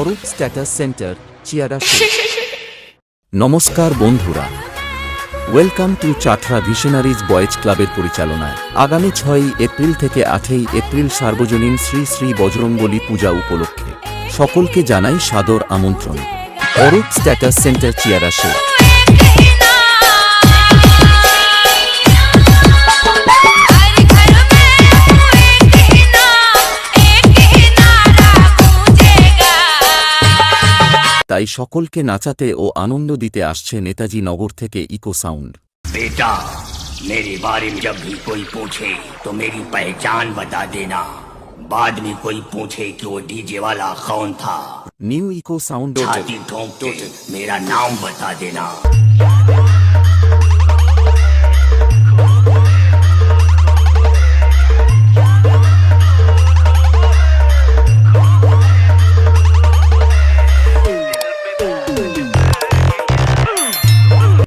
Arup status centre চিয়ারা show. নমস্কার বন্ধুরা, welcome to Chatra visionaries boys ক্লাবের পরিচালনায় আগামী 6 এপ্রিল থেকে 8 এপ্রিল সার্বজনীন শ্রী শ্রী বজরংবলী পূজা উপলক্ষে সকলকে জানাই সাদর আমন্ত্রণ। অরূপ স্ট্যাটাস সেন্টার চিয়ারা শো। তাই সকলকে নাচাতে ও আনন্দ দিতে আসছে নেতাজি নগর থেকে ইকো সাউন্ড। बेटा, मेरे बारे में जब भी कोई पूछे तो मेरी पहचान बता देना। बाद में कोई पूछे कि वो डीजे वाला कौन था, নিউ ইকো সাউন্ড छाती ठोंक के मेरा नाम बता देना।